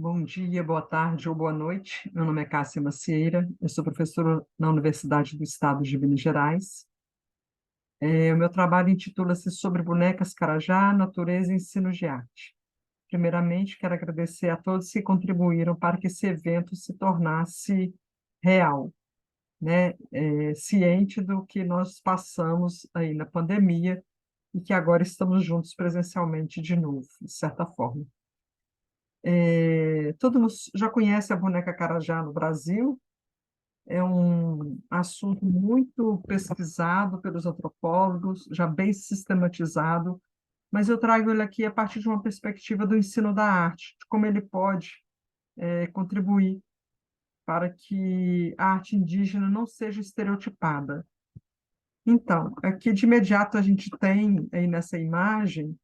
Bom dia, boa tarde ou boa noite. Meu nome é Cássia Macieira, eu sou professora na Universidade do Estado de Minas Gerais. O meu trabalho intitula-se Sobre bonecas Carajá, natureza e ensino de arte. Primeiramente, quero agradecer a todos que contribuíram para que esse evento se tornasse real, né? Ciente do que nós passamos aí na pandemia e que agora estamos juntos presencialmente de novo, de certa forma. Todo mundo já conhece a boneca Carajá no Brasil. É um assunto muito pesquisado pelos antropólogos, já bem sistematizado, mas eu trago ele aqui a partir de uma perspectiva do ensino da arte, de como ele pode contribuir para que a arte indígena não seja estereotipada. Então, aqui de imediato a gente tem aí nessa imagem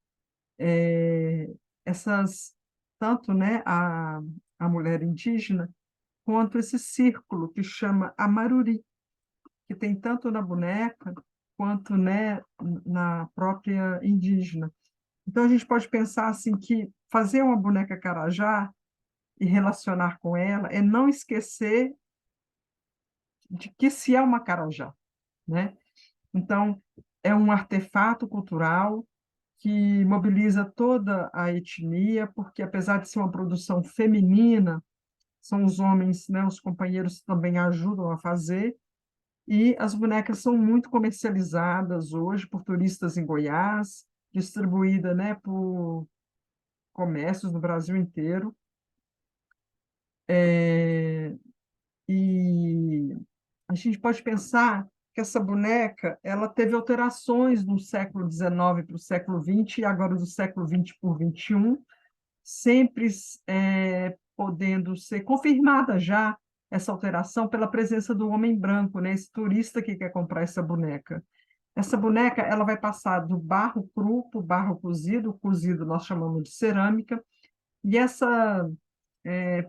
eh, essas, tanto, né, a mulher indígena, quanto esse círculo que chama Amaruri, que tem tanto na boneca quanto, né, na própria indígena. Então, a gente pode pensar assim que fazer uma boneca carajá e relacionar com ela é não esquecer de que se é uma carajá, né? Então, é um artefato cultural que mobiliza toda a etnia, porque apesar de ser uma produção feminina, são os homens, né, os companheiros que também ajudam a fazer. E as bonecas são muito comercializadas hoje por turistas em Goiás, distribuída, né, por comércios no Brasil inteiro. É, e a gente pode pensar que essa boneca ela teve alterações do século XIX para o século XX e agora do século XX para o XXI, sempre podendo ser confirmada já essa alteração pela presença do homem branco, né, esse turista que quer comprar essa boneca. Essa boneca ela vai passar do barro cru para o barro cozido, o cozido nós chamamos de cerâmica, e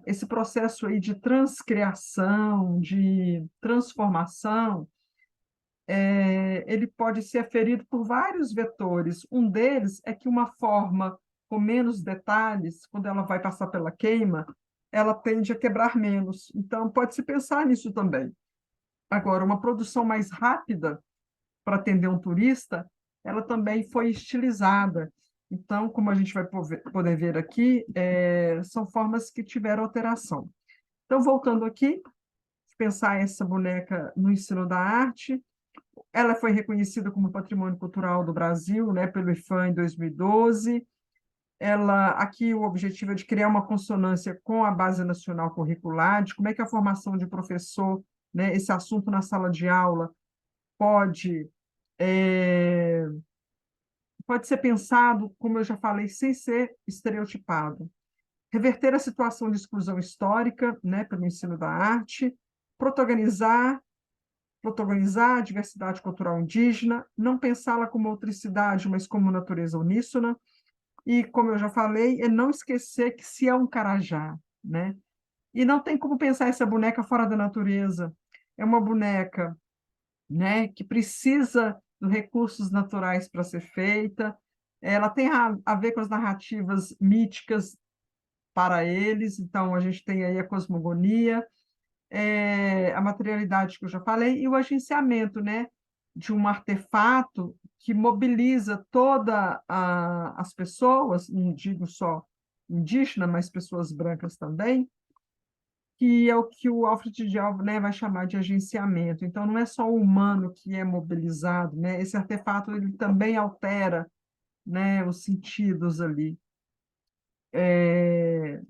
esse processo aí de transcriação, de transformação, ele pode ser aferido por vários vetores. Um deles é que uma forma com menos detalhes, quando ela vai passar pela queima, ela tende a quebrar menos. Então, pode-se pensar nisso também. Agora, uma produção mais rápida, para atender um turista, ela também foi estilizada. Então, como a gente vai poder ver aqui, são formas que tiveram alteração. Então, voltando aqui, pensar essa boneca no ensino da arte, ela foi reconhecida como Patrimônio Cultural do Brasil, né, pelo IFAM em 2012. Ela, aqui o objetivo é de criar uma consonância com a Base Nacional Curricular, de como é que a formação de professor, né, esse assunto na sala de aula pode é, pode ser pensado, como eu já falei, sem ser estereotipado. Reverter a situação de exclusão histórica, né, pelo ensino da arte, protagonizar, protagonizar a diversidade cultural indígena, não pensá-la como outricidade, mas como natureza uníssona, e, como eu já falei, é não esquecer que se é um carajá, né? E não tem como pensar essa boneca fora da natureza. É uma boneca, né, que precisa de recursos naturais para ser feita. Ela tem a ver com as narrativas míticas para eles, então a gente tem aí a cosmogonia, a materialidade que eu já falei, e o agenciamento, né, de um artefato que mobiliza todas as pessoas, não digo só indígena, mas pessoas brancas também, que é o que o Alfred Diallo, né, vai chamar de agenciamento. Então, não é só o humano que é mobilizado, né? Esse artefato ele também altera, né, os sentidos ali. É,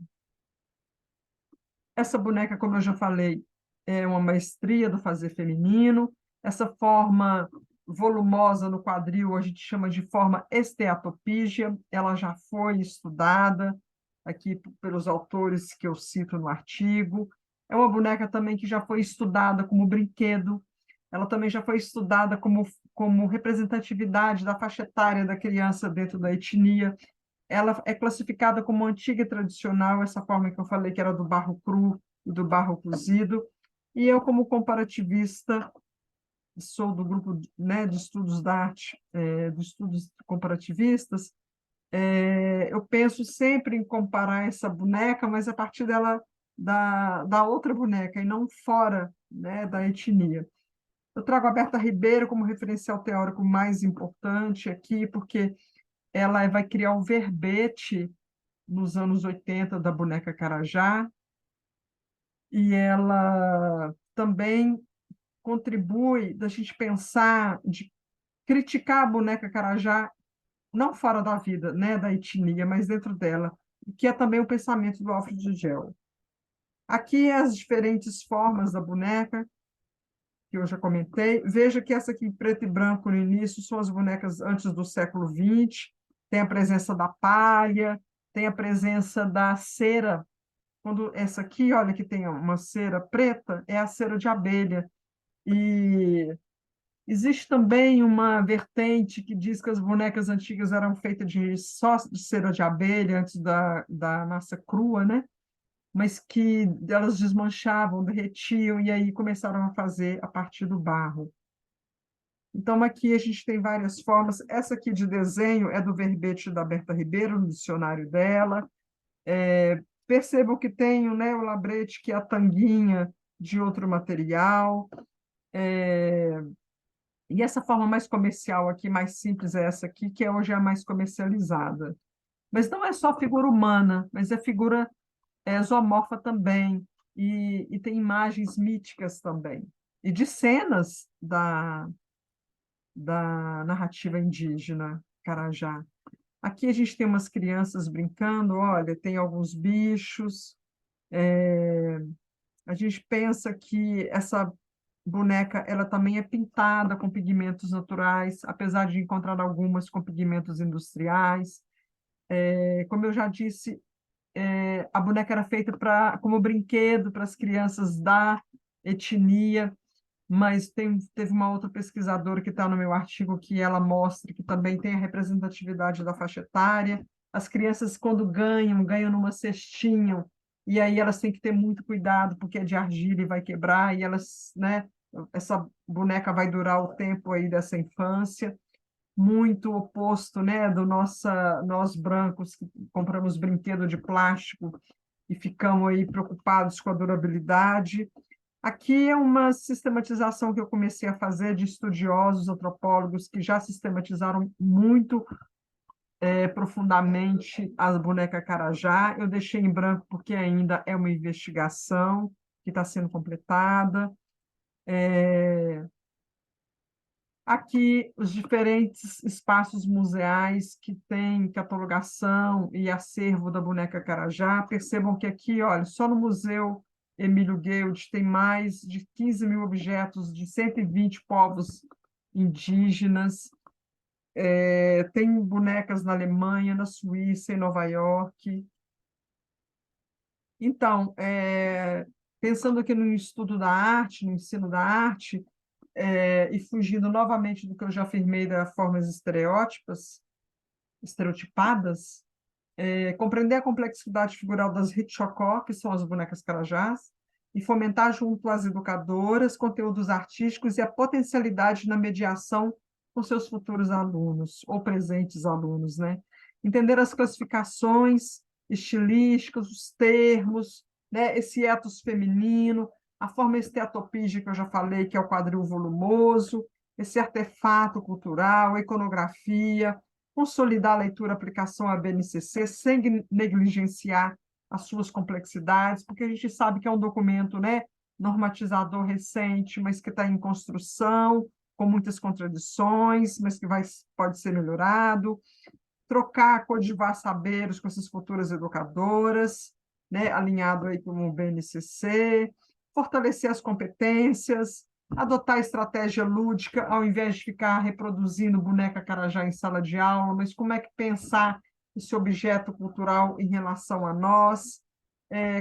Essa boneca, como eu já falei, é uma maestria do fazer feminino. Essa forma volumosa no quadril a gente chama de forma esteatopígia. Ela já foi estudada aqui pelos autores que eu cito no artigo. É uma boneca também que já foi estudada como brinquedo. Ela também já foi estudada como representatividade da faixa etária da criança dentro da etnia. Ela é classificada como antiga e tradicional, essa forma que eu falei que era do barro cru e do barro cozido. E eu, como comparativista, sou do grupo, né, de estudos da arte, dos estudos comparativistas, Eu penso sempre em comparar essa boneca, mas a partir dela da outra boneca, e não fora, né, da etnia. Eu trago a Berta Ribeiro como referencial teórico mais importante aqui, porque ela vai criar o verbete nos anos 80 da boneca Carajá, e ela também contribui da gente pensar, de criticar a boneca Carajá, não fora da vida, né, da etnia, mas dentro dela, que é também o pensamento do Alfred Gel. Aqui as diferentes formas da boneca, que eu já comentei. Veja que essa aqui, em preto e branco no início, são as bonecas antes do século XX. Tem a presença da palha, tem a presença da cera. Quando essa aqui, olha que tem uma cera preta, é a cera de abelha. E existe também uma vertente que diz que as bonecas antigas eram feitas só de cera de abelha, antes da massa crua, né? Mas que elas desmanchavam, derretiam, e aí começaram a fazer a partir do barro. Então, aqui a gente tem várias formas. Essa aqui de desenho é do verbete da Berta Ribeiro, no dicionário dela. Percebam que tem, né, o labrete, que é a tanguinha de outro material. E essa forma mais comercial aqui, mais simples, é essa aqui, que hoje é a mais comercializada. Mas não é só figura humana, mas é figura zoomorfa também. E tem imagens míticas também. E de cenas da narrativa indígena Carajá. Aqui a gente tem umas crianças brincando, olha, tem alguns bichos. A gente pensa que essa boneca ela também é pintada com pigmentos naturais, apesar de encontrar algumas com pigmentos industriais. Como eu já disse, a boneca era feita como brinquedo para as crianças da etnia, mas teve uma outra pesquisadora que está no meu artigo que ela mostra que também tem a representatividade da faixa etária. As crianças, quando ganham numa cestinha, e aí elas têm que ter muito cuidado, porque é de argila e vai quebrar, e elas, né, essa boneca vai durar o tempo aí dessa infância, muito oposto, né, nós brancos que compramos brinquedo de plástico e ficamos aí preocupados com a durabilidade. Aqui é uma sistematização que eu comecei a fazer de estudiosos, antropólogos, que já sistematizaram muito profundamente a boneca Carajá. Eu deixei em branco porque ainda é uma investigação que está sendo completada. Aqui, os diferentes espaços museais que têm catalogação e acervo da boneca Carajá. Percebam que aqui, olha, só no Museu Emílio Guild tem mais de 15 mil objetos de 120 povos indígenas. Tem bonecas na Alemanha, na Suíça, em Nova York. Então, pensando aqui no estudo da arte, no ensino da arte, e fugindo novamente do que eu já afirmei das formas estereotipadas, compreender a complexidade figural das Hitchcock, que são as bonecas carajás, e fomentar junto às educadoras conteúdos artísticos e a potencialidade na mediação com seus futuros alunos, ou presentes alunos, né? Entender as classificações estilísticas, os termos, né? Esse etos feminino, a forma esteatopígica que eu já falei, que é o quadril volumoso, esse artefato cultural, a iconografia, consolidar a leitura e aplicação à BNCC sem negligenciar as suas complexidades, porque a gente sabe que é um documento, né, normatizador recente, mas que está em construção, com muitas contradições, mas que pode ser melhorado. Trocar, coadjuvar saberes com essas futuras educadoras, né, alinhado aí com o BNCC, fortalecer as competências, adotar estratégia lúdica, ao invés de ficar reproduzindo boneca carajá em sala de aula, mas como é que pensar esse objeto cultural em relação a nós,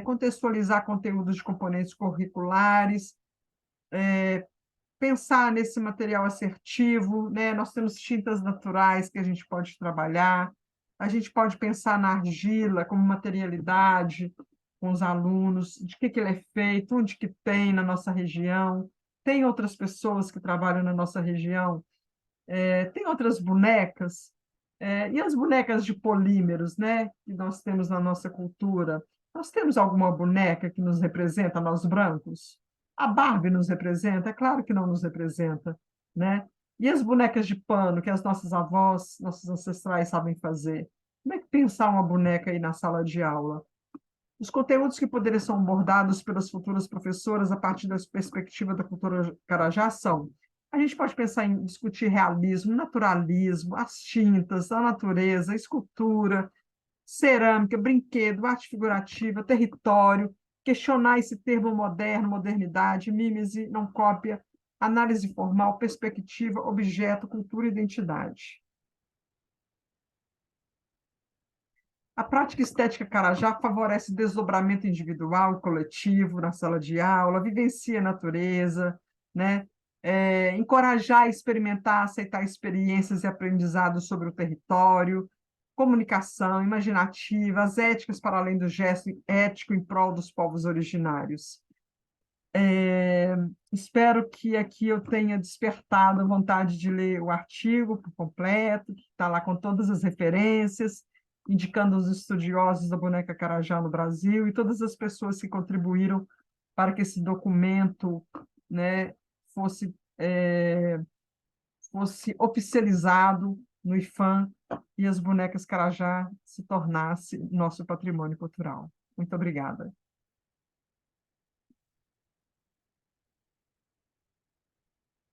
contextualizar conteúdos de componentes curriculares, pensar nesse material assertivo, né? Nós temos tintas naturais que a gente pode trabalhar, a gente pode pensar na argila como materialidade com os alunos, de que ele é feito, onde que tem na nossa região, tem outras pessoas que trabalham na nossa região, tem outras bonecas, E as bonecas de polímeros, né, que nós temos na nossa cultura? Nós temos alguma boneca que nos representa, nós brancos? A Barbie nos representa? É claro que não nos representa, né? E as bonecas de pano que as nossas avós, nossos ancestrais sabem fazer? Como é que pensar uma boneca aí na sala de aula? Os conteúdos que poderiam ser abordados pelas futuras professoras a partir da perspectiva da cultura Carajá são: a gente pode pensar em discutir realismo, naturalismo, as tintas, a natureza, a escultura, cerâmica, brinquedo, arte figurativa, território, questionar esse termo moderno, modernidade, mímese, não cópia, análise formal, perspectiva, objeto, cultura e identidade. A prática estética Carajá favorece desdobramento individual e coletivo na sala de aula, vivencia a natureza, né? Encorajar a experimentar, aceitar experiências e aprendizados sobre o território, comunicação imaginativa, as éticas para além do gesto ético em prol dos povos originários. Espero que aqui eu tenha despertado a vontade de ler o artigo por completo, que está lá com todas as referências, indicando os estudiosos da boneca Carajá no Brasil e todas as pessoas que contribuíram para que esse documento, né, fosse, fosse oficializado no IFAM e as bonecas Carajá se tornasse nosso patrimônio cultural. Muito obrigada.